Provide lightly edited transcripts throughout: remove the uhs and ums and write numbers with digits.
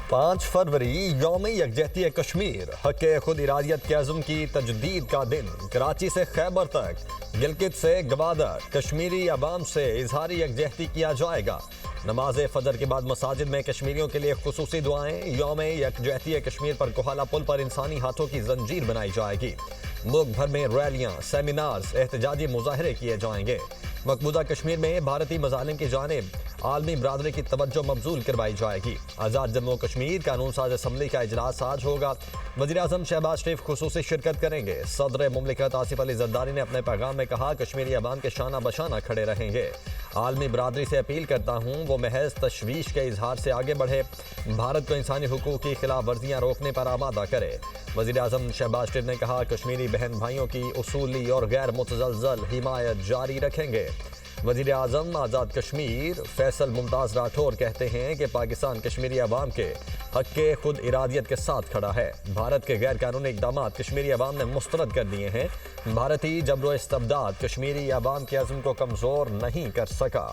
5 فروری یوم یکجہتی کشمیر، حق خود ارادیت کے عزم کی تجدید کا دن۔ کراچی سے خیبر تک، گلگت سے گوادر، کشمیری عوام سے اظہار یکجہتی کیا جائے گا۔ نماز فجر کے بعد مساجد میں کشمیریوں کے لیے خصوصی دعائیں۔ یوم یکجہتی کشمیر پر کوہالہ پل پر انسانی ہاتھوں کی زنجیر بنائی جائے گی۔ ملک بھر میں ریلیاں، سیمینارز، احتجاجی مظاہرے کیے جائیں گے۔ مقبوضہ کشمیر میں بھارتی مظالم کی جانب عالمی برادری کی توجہ مبذول کروائی جائے گی۔ آزاد جموں و کشمیر قانون ساز اسمبلی کا اجلاس آج ہوگا۔ وزیراعظم شہباز شریف خصوصی شرکت کریں گے۔ صدر مملکت آصف علی زرداری نے اپنے پیغام میں کہا، کشمیری عوام کے شانہ بشانہ کھڑے رہیں گے۔ عالمی برادری سے اپیل کرتا ہوں وہ محض تشویش کے اظہار سے آگے بڑھے، بھارت کو انسانی حقوق کی خلاف ورزیاں روکنے پر آمادہ کرے۔ وزیراعظم شہباز شریف نے کہا، کشمیری بہن بھائیوں کی اصولی اور غیر متزلزل حمایت جاری رکھیں گے۔ وزیر اعظم آزاد کشمیر فیصل ممتاز راٹھور کہتے ہیں کہ پاکستان کشمیری عوام کے حق خود ارادیت کے ساتھ کھڑا ہے۔ بھارت کے غیر قانونی اقدامات کشمیری عوام نے مسترد کر دیے ہیں۔ بھارتی جبر و استبداد کشمیری عوام کے عزم کو کمزور نہیں کر سکا۔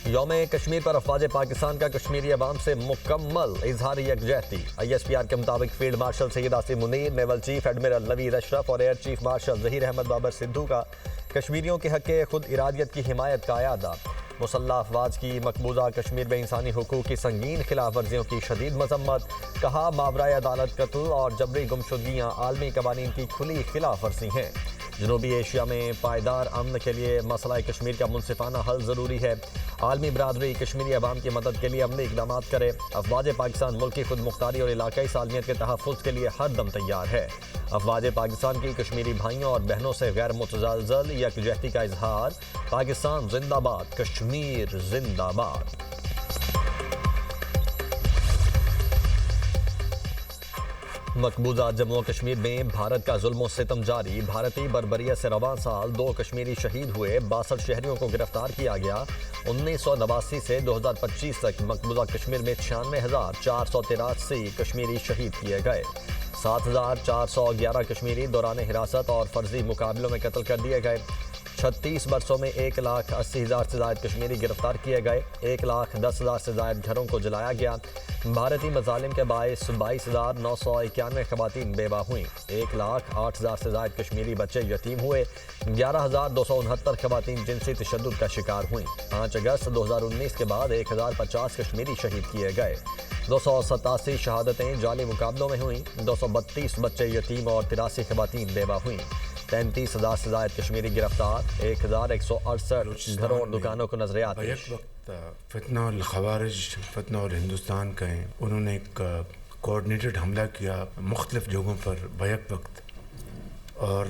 یوم کشمیر پر افواج پاکستان کا کشمیری عوام سے مکمل اظہار یکجہتی۔ ISPR کے مطابق field marshal Syed Asif Munir, naval chief admiral Naveed Ashraf اور air chief marshal Zaheer Ahmed Babar Sidhu کا کشمیریوں کے حق خود ارادیت کی حمایت کا اعادہ۔ مسلح افواج کی مقبوضہ کشمیر میں انسانی حقوق کی سنگین خلاف ورزیوں کی شدید مذمت۔ کہا، ماورائے عدالت قتل اور جبری گمشدگیاں عالمی قوانین کی کھلی خلاف ورزی ہیں۔ جنوبی ایشیا میں پائیدار امن کے لیے مسئلہ کشمیر کا منصفانہ حل ضروری ہے۔ عالمی برادری کشمیری عوام کی مدد کے لیے عملی اقدامات کرے۔ افواج پاکستان ملکی خود مختاری اور علاقائی سالمیت کے تحفظ کے لیے ہر دم تیار ہے۔ افواج پاکستان کی کشمیری بھائیوں اور بہنوں سے غیر متزلزل یکجہتی کا اظہار۔ پاکستان زندہ باد، کشمیر زندہ باد۔ مقبوضہ جموں و کشمیر میں بھارت کا ظلم و ستم جاری۔ بھارتی بربریت سے رواں سال 2 کشمیری شہید ہوئے۔ 62 شہریوں کو گرفتار کیا گیا۔ 1989 سے 2025 تک مقبوضہ کشمیر میں 96,483 کشمیری شہید کیے گئے۔ 7,411 کشمیری دوران حراست اور فرضی مقابلوں میں قتل کر دیے گئے۔ 36 برسوں میں 1,80,000 سے زائد کشمیری گرفتار کیے گئے۔ 1,10,000 سے زائد گھروں کو جلایا گیا۔ بھارتی مظالم کے باعث 22,991 خواتین بیوہ ہوئیں۔ 1,08,000 سے زائد کشمیری بچے یتیم ہوئے۔ 11,269 خواتین جنسی تشدد کا شکار ہوئیں۔ 5 اگست 2019 کے بعد 1,050 کشمیری شہید کیے گئے۔ 287 شہادتیں جعلی مقابلوں میں ہوئیں۔ 232 بچے یتیم اور 83 خواتین بیوہ ہوئیں۔ 33,000 سے زائد کشمیری گرفتار۔ 1,168 گھروں اور دکانوں کو نظریات پیش۔ فتنہ الخوارج، فتنہ اور ہندوستان کا ہے، انہوں نے ایک کوآرڈینیٹڈ حملہ کیا مختلف جگہوں پر بیک وقت، اور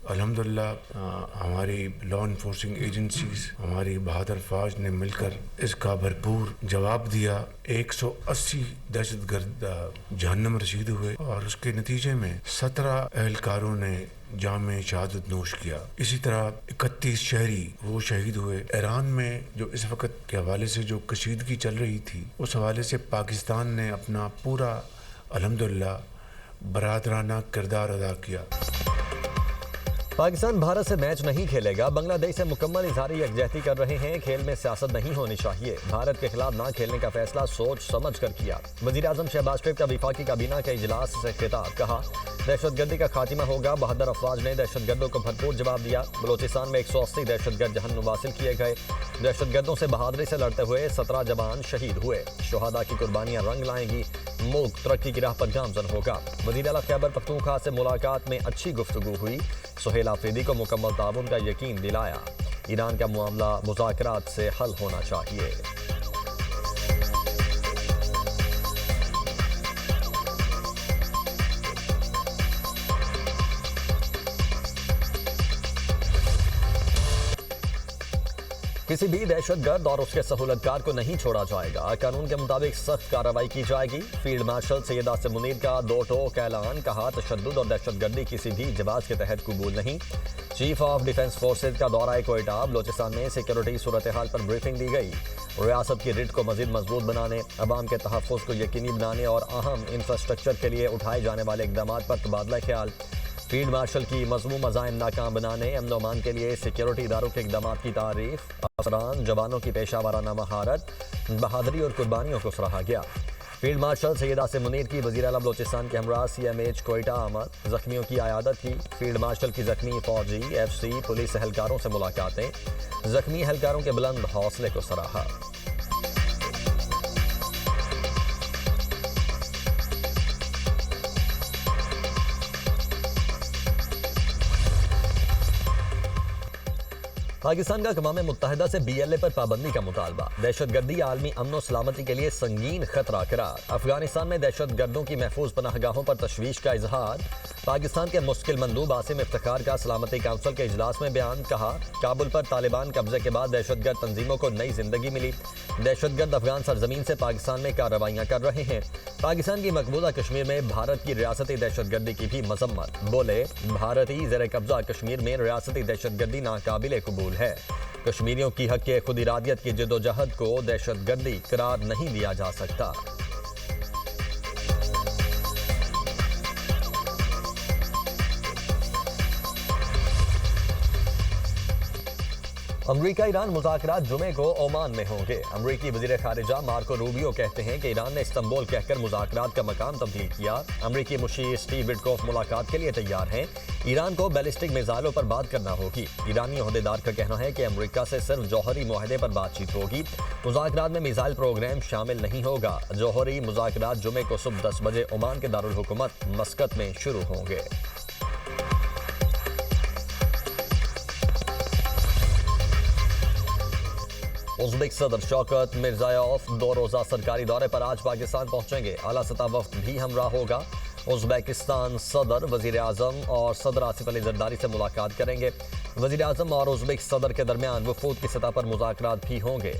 الحمدللہ ہماری لا انفورسنگ ایجنسیز، ہماری بہادر فوج نے مل کر اس کا بھرپور جواب دیا۔ 180 دہشت گرد جہنم رسید ہوئے اور اس کے نتیجے میں 17 اہلکاروں نے جام شہادت نوش کیا۔ اسی طرح 31 شہری وہ شہید ہوئے۔ ایران میں جو اس وقت کے حوالے سے جو کشیدگی چل رہی تھی، اس حوالے سے پاکستان نے اپنا پورا الحمدللہ برادرانہ کردار ادا کیا۔ پاکستان بھارت سے میچ نہیں کھیلے گا۔ بنگلہ دیش سے مکمل اظہاری یکجہتی کر رہے ہیں۔ کھیل میں سیاست نہیں ہونی چاہیے۔ بھارت کے خلاف نہ کھیلنے کا فیصلہ سوچ سمجھ کر کیا۔ وزیر اعظم شہباز شریف کا وفاقی کابینہ کے اجلاس سے خطاب۔ کہا، دہشت گردی کا خاتمہ ہوگا۔ بہادر افواج نے دہشت گردوں کو بھرپور جواب دیا۔ بلوچستان میں 180 دہشت گرد جہنم حاصل کیے گئے۔ دہشت گردوں سے بہادری سے لڑتے ہوئے 17 جوان شہید ہوئے۔ شہداء کی قربانیاں رنگ لائیں گی۔ ملک ترقی کی راہ پر گامزن ہوگا۔ وزیر اعلیٰ خیبر پختونخوا سے ملاقات میں اچھی گفتگو ہوئی۔ سہیل آفریدی کو مکمل تعاون کا یقین دلایا۔ ایران کا معاملہ مذاکرات سے حل ہونا چاہیے۔ کسی بھی دہشت گرد اور اس کے سہولت کار کو نہیں چھوڑا جائے گا۔ قانون کے مطابق سخت کارروائی کی جائے گی۔ فیلڈ مارشل سید آصف منیر کا 2 ٹوک اعلان۔ کہا، تشدد اور دہشت گردی کسی بھی جواز کے تحت قبول نہیں۔ چیف آف ڈیفنس فورسز کا دورہ کوئٹہ۔ بلوچستان میں سیکیورٹی صورتحال پر بریفنگ دی گئی۔ ریاست کی ریٹ کو مزید مضبوط بنانے، عوام کے تحفظ کو یقینی بنانے اور اہم انفراسٹرکچر کے لیے اٹھائے جانے والے اقدامات پر تبادلہ خیال۔ فیلڈ مارشل کی مذموم عزائم ناکام بنانے امن و امان کے لیے سیکیورٹی اداروں کے اقدامات کی تعریف، افسران جوانوں کی پیشہ ورانہ مہارت، بہادری اور قربانیوں کو سراہا گیا۔ فیلڈ مارشل سید عاصم منیر کی وزیر اعلیٰ بلوچستان کے ہمراہ CMH کوئٹہ آمد، زخمیوں کی عیادت کی۔ فیلڈ مارشل کی زخمی فوجی، FC، پولیس اہلکاروں سے ملاقاتیں، زخمی اہلکاروں کے بلند حوصلے کو سراہا۔ پاکستان کا اقوام متحدہ سے BLA پر پابندی کا مطالبہ، دہشت گردی عالمی امن و سلامتی کے لیے سنگین خطرہ قرار۔ افغانستان میں دہشت گردوں کی محفوظ پناہ گاہوں پر تشویش کا اظہار۔ پاکستان کے مستقل مندوب عاصم افتخار کا سلامتی کونسل کے اجلاس میں بیان، کہا کابل پر طالبان قبضے کے بعد دہشت گرد تنظیموں کو نئی زندگی ملی۔ دہشت گرد افغان سرزمین سے پاکستان میں کارروائیاں کر رہے ہیں۔ پاکستان کی مقبوضہ کشمیر میں بھارت کی ریاستی دہشت گردی کی بھی مذمت، بولے بھارتی زیر قبضہ کشمیر میں ریاستی دہشت گردی ناقابل قبول ہے۔ کشمیریوں کی حق خود ارادیت کی جدوجہد کو دہشت گردی قرار نہیں دیا جا سکتا۔ امریکہ ایران مذاکرات جمعے کو عمان میں ہوں گے۔ امریکی وزیر خارجہ مارکو روبیو کہتے ہیں کہ ایران نے استنبول کہہ کر مذاکرات کا مقام تبدیل کیا۔ امریکی مشیر اسٹیو وٹکوف ملاقات کے لیے تیار ہیں۔ ایران کو بیلسٹک میزائلوں پر بات کرنا ہوگی۔ ایرانی عہدیدار کا کہنا ہے کہ امریکہ سے صرف جوہری معاہدے پر بات چیت ہوگی، مذاکرات میں میزائل پروگرام شامل نہیں ہوگا۔ جوہری مذاکرات جمعے کو صبح 10 بجے عمان کے دارالحکومت مسقط میں شروع ہوں گے۔ ازبک صدر شوکت مرزایوف 2 روزہ سرکاری دورے پر آج پاکستان پہنچیں گے۔ اعلیٰ سطح وفد بھی ہمراہ ہوگا۔ ازبکستان صدر، وزیر اعظم اور صدر آصف علی زرداری سے ملاقات کریں گے۔ وزیر اعظم اور ازبک صدر کے درمیان وفود کی سطح پر مذاکرات بھی ہوں گے۔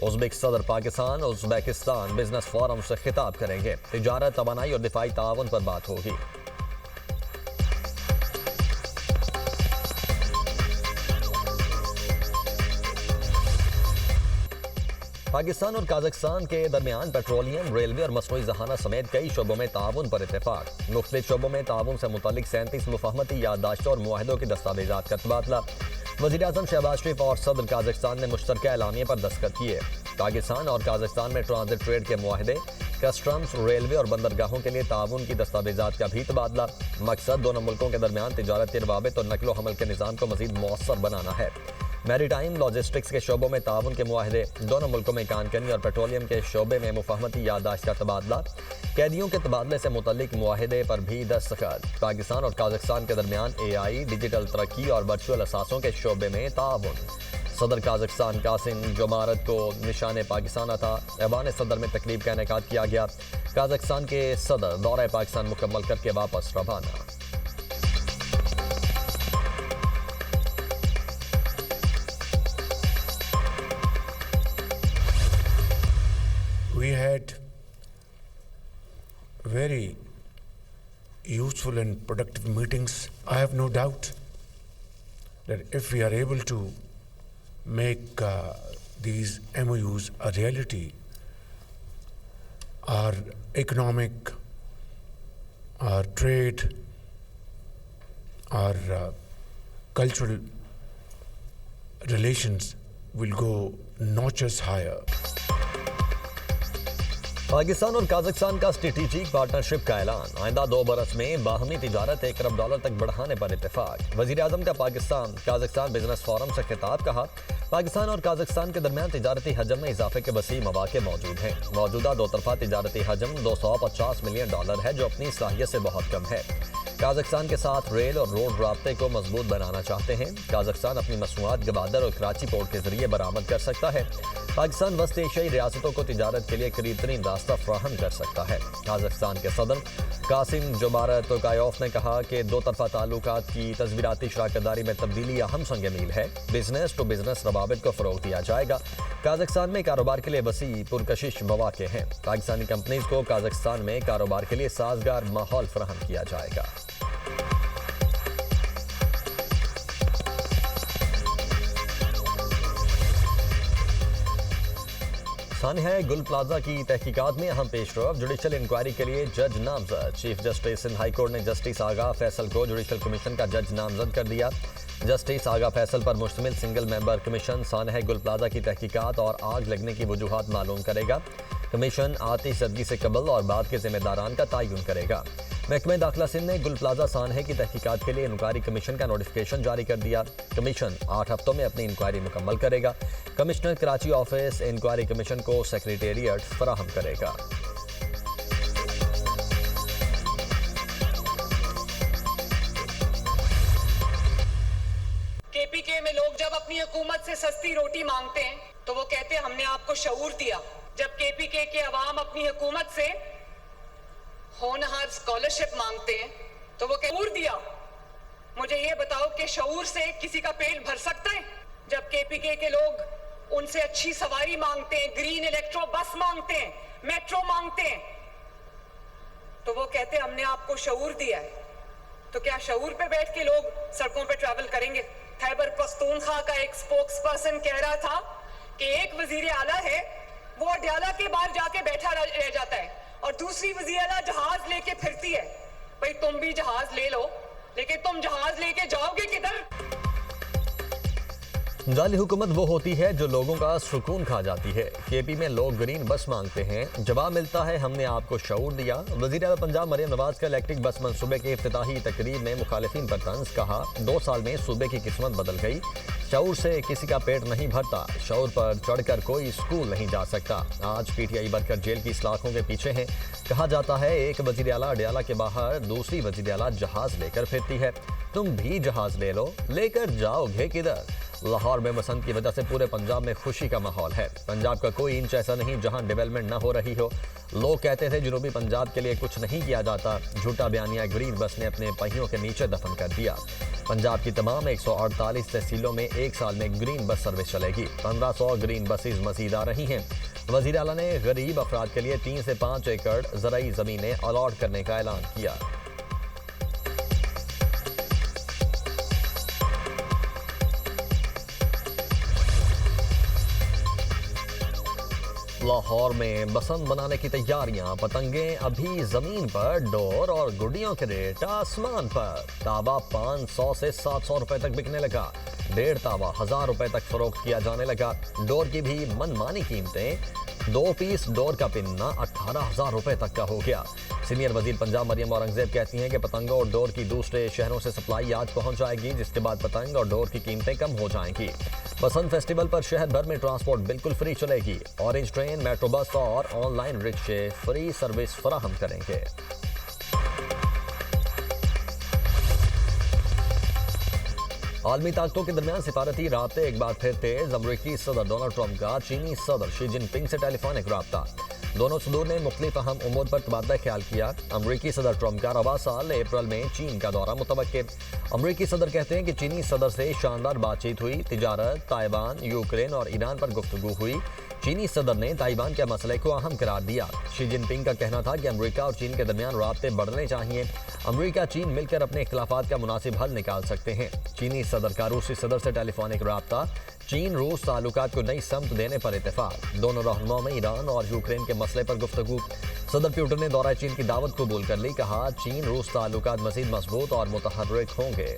ازبک صدر پاکستان ازبکستان بزنس فورم سے خطاب کریں گے۔ تجارت، توانائی اور دفاعی تعاون پر بات ہوگی۔ پاکستان اور قازقستان کے درمیان پیٹرولیم، ریلوے اور مصنوعی ذخائر سمیت کئی شعبوں میں تعاون پر اتفاق۔ مختلف شعبوں میں تعاون سے متعلق 37 مفاہمتی یادداشتوں اور معاہدوں کے دستاویزات کا تبادلہ۔ وزیر اعظم شہباز شریف اور صدر قازقستان نے مشترکہ اعلامیے پر دستخط کیے۔ پاکستان اور قازقستان میں ٹرانزٹ ٹریڈ کے معاہدے، کسٹمز، ریلوے اور بندرگاہوں کے لیے تعاون کی دستاویزات کا بھی تبادلہ۔ مقصد دونوں ملکوں کے درمیان تجارت کے روابط اور نقل و حمل کے نظام کو مزید مؤثر بنانا ہے۔ میری ٹائم، لاجسٹکس کے شعبوں میں تعاون کے معاہدے، دونوں ملکوں میں کانکنی اور پیٹرولیم کے شعبے میں مفاہمتی یادداشت کا تبادلہ، قیدیوں کے تبادلے سے متعلق معاہدے پر بھی دستخط۔ پاکستان اور قازقستان کے درمیان AI، ڈیجیٹل ترقی اور ورچوئل اثاثوں کے شعبے میں تعاون۔ صدر قازقستان قاسم جومارت کو نشان پاکستان عطا، ایوان صدر میں تقریب کا انعقاد کیا گیا۔ قازقستان کے صدر دورہ پاکستان مکمل کر کے واپس روانہ۔ We had very useful and productive meetings. I have no doubt that if we are able to make these MOUs a reality, our economic, our trade, our cultural relations will go notches higher. Pakistan اور Kazakhstan کا strategic partnership کا اعلان، آئندہ 2 برس میں باہمی تجارت $1 ارب تک بڑھانے پر اتفاق۔ وزیر اعظم کا پاکستان قازقستان بزنس فورم سے خطاب، کہا پاکستان اور قازقستان کے درمیان تجارتی حجم میں اضافے کے وسیع مواقع موجود ہیں۔ موجودہ 2 طرفہ تجارتی حجم $250 ملین ہے، جو اپنی صلاحیت سے بہت کم ہے۔ قازقستان کے ساتھ ریل اور روڈ رابطے کو مضبوط بنانا چاہتے ہیں۔ قازقستان اپنی مصنوعات گوادر اور کراچی پورٹ کے ذریعے برآمد کر سکتا ہے۔ پاکستان وسط ایشیائی ریاستوں کو تجارت کے لیے قریب ترین راستہ فراہم کر سکتا ہے۔ قازقستان کے صدر قاسم جومارت توکایوف نے کہا کہ 2 طرفہ تعلقات کی تصویراتی شراکت داری میں تبدیلی اہم سنگ میل ہے۔ بزنس ٹو بزنس روابط کو فروغ دیا جائے گا۔ قازقستان میں کاروبار کے لیے وسیع پرکشش مواقع ہیں۔ پاکستانی کمپنیز کو قازقستان میں کاروبار کے لیے سازگار ماحول فراہم کیا جائے گا۔ سانحہ گل پلازا کی تحقیقات میں اہم پیش رفت، جوڈیشل انکوائری کے لیے جج نامزد۔ Chief justice Sindh high court نے جسٹس آغا فیصل کو جوڈیشل کمیشن کا جج نامزد کر دیا۔ جسٹس آغا فیصل پر مشتمل سنگل ممبر کمیشن سانحہ گل پلازا کی تحقیقات اور آگ لگنے کی وجوہات معلوم کرے گا۔ کمیشن آتش زدگی سے قبل اور بعد کے ذمہ داران کا تعین کرے گا۔ محکمہ داخلہ سندھ نے گل پلازا سانحے کی تحقیقات کے لیے انکوائری کمیشن کا نوٹیفکیشن جاری کر دیا۔ کمیشن 8 ہفتوں میں اپنی انکوائری مکمل کرے گا۔ Commissioner Karachi office inquiry commission کو سیکریٹریٹ فراہم کرے گا۔ کے پی کے میں لوگ جب اپنی حکومت سے سستی روٹی مانگتے ہیں تو وہ کہتے ہیں ہم نے آپ کو شعور دیا۔ جب کے پی کے عوام اپنی حکومت سے ہونہار اسکالرشپ مانگتے ہیں تو وہ شعور دیا۔ مجھے یہ بتاؤ کہ شعور سے کسی کا پیٹ بھر سکتا ہے؟ جب کے پی کے لوگ ان سے اچھی سواری مانگتے ہیں، گرین الیکٹرو بس مانگتے ہیں، میٹرو مانگتے ہیں، تو وہ کہتے ہیں ہم نے آپ کو شعور دیا ہے۔ تو کیا شعور پہ بیٹھ کے لوگ سڑکوں پہ ٹریول کریں گے؟ خیبر پختونخوا کا ایک سپوکس پرسن کہہ رہا تھا کہ ایک وزیر اعلیٰ ہے وہ اڈیالہ کے باہر جا کے بیٹھا رہ جاتا ہے اور دوسری وزیر اعلیٰ جہاز لے کے پھرتی ہے۔ بھئی تم بھی جہاز لے لو، لیکن تم جہاز لے کے جاؤ گے کدھر؟ جعلی حکومت وہ ہوتی ہے جو لوگوں کا سکون کھا جاتی ہے۔ کے پی میں لوگ گرین بس مانگتے ہیں، جواب ملتا ہے ہم نے آپ کو شعور دیا۔ وزیر اعلیٰ پنجاب مریم نواز کا الیکٹرک بس منصوبے کے افتتاحی تقریب میں مخالفین پر طنز، کہا 2 سال میں صوبے کی قسمت بدل گئی۔ شعور سے کسی کا پیٹ نہیں بھرتا، شعور پر چڑھ کر کوئی اسکول نہیں جا سکتا۔ آج پی ٹی آئی بڑھ کر جیل کی سلاخوں کے پیچھے ہیں۔ کہا جاتا ہے ایک وزیر اعلیٰ اڈیالہ کے باہر دوسری وزیر اعلیٰ جہاز لے کر پھرتی ہے۔ تم بھی جہاز لے لو، لے کر جاؤ گے کدھر؟ لاہور میں بسنت کی وجہ سے پورے پنجاب میں خوشی کا ماحول ہے۔ پنجاب کا کوئی انچ ایسا نہیں جہاں ڈیولپمنٹ نہ ہو رہی ہو۔ لوگ کہتے تھے جنوبی پنجاب کے لیے کچھ نہیں کیا جاتا، جھوٹا بیانیہ گرین بس نے اپنے پہیوں کے نیچے دفن کر دیا۔ پنجاب کی تمام 148 تحصیلوں میں 1 سال میں گرین بس سروس چلے گی۔ 1500 گرین بسز مزید آ رہی ہیں۔ وزیر اعلیٰ نے غریب افراد کے لیے 3 سے 5 ایکڑ زرعی زمینیں الاٹ کرنے کا اعلان کیا۔ لاہور میں بسنت منانے کی تیاریاں، پتنگیں ابھی زمین پر، ڈور اور گڈیوں کے ریٹ آسمان پر۔ تابا 500 سے 700 روپے تک بکنے لگا، 1.5 تابا 1000 روپے تک فروخت کیا جانے لگا۔ ڈور کی بھی من مانی قیمتیں، 2 پیس ڈور کا پننا 18,000 روپے تک کا ہو گیا۔ سینئر وزیر پنجاب مریم اورنگزیب کہتی ہیں کہ پتنگوں اور ڈور کی دوسرے شہروں سے سپلائی آج پہنچ جائے گی، جس کے بعد پتنگ اور ڈور کی قیمتیں کم ہو جائیں گی۔ بسنت فیسٹیول پر شہر بھر میں ٹرانسپورٹ بالکل فری چلے گی۔ اورنج ٹرین، میٹرو بس اور آن لائن رکشے فری سروس فراہم کریں گے۔ عالمی طاقتوں کے درمیان سفارتی رابطے ایک بار پھر تیز۔ امریکی صدر ڈونلڈ ٹرمپ کا چینی صدر شی جن پنگ سے ٹیلی فونک رابطہ، دونوں صدور نے مختلف اہم امور پر تبادلہ خیال کیا۔ امریکی صدر ٹرمپ کا رواں سال اپریل میں چین کا دورہ متوقع۔ امریکی صدر کہتے ہیں کہ چینی صدر سے شاندار بات چیت ہوئی، تجارت، تائیوان، یوکرین اور ایران پر گفتگو ہوئی۔ چینی صدر نے تائیوان کے مسئلے کو اہم قرار دیا۔ شی جن پنگ کا کہنا تھا کہ امریکہ اور چین کے درمیان رابطے بڑھنے چاہیے۔ امریکہ چین مل کر اپنے اختلافات کا مناسب حل نکال سکتے ہیں۔ چینی صدر کا روسی صدر سے ٹیلی فونک رابطہ، چین روس تعلقات کو نئی سمت دینے پر اتفاق، دونوں رہنماؤں میں ایران اور یوکرین کے مسئلے پر گفتگو۔ صدر پیوٹن نے دورہ چین کی دعوت قبول کر لی، کہا چین روس تعلقات مزید مضبوط اور متحرک ہوں گے۔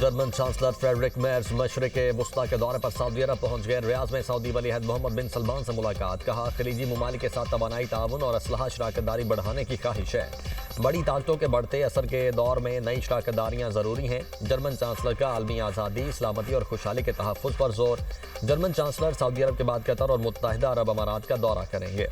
جرمن چانسلر فریڈرک میرز مشرق وسطیٰ کے دورے پر سعودی عرب پہنچ گئے۔ ریاض میں سعودی ولی عہد محمد بن سلمان سے ملاقات، کہا خلیجی ممالک کے ساتھ توانائی تعاون اور اسلحہ شراکت داری بڑھانے کی خواہش ہے۔ بڑی طاقتوں کے بڑھتے اثر کے دور میں نئی شراکت داریاں ضروری ہیں۔ جرمن چانسلر کا عالمی آزادی، سلامتی اور خوشحالی کے تحفظ پر زور۔ جرمن چانسلر سعودی عرب کے بعد قطر اور متحدہ عرب امارات کا دورہ کریں گے۔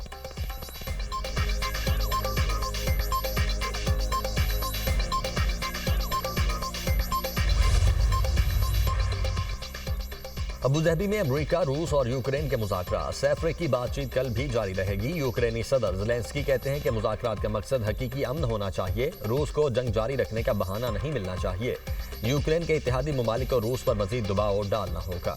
ابوظہبی میں امریکہ، روس اور یوکرین کے مذاکرات، سیفرے کی بات چیت کل بھی جاری رہے گی۔ یوکرینی صدر زیلنسکی کہتے ہیں کہ مذاکرات کا مقصد حقیقی امن ہونا چاہیے، روس کو جنگ جاری رکھنے کا بہانہ نہیں ملنا چاہیے۔ یوکرین کے اتحادی ممالک کو روس پر مزید دباؤ ڈالنا ہوگا۔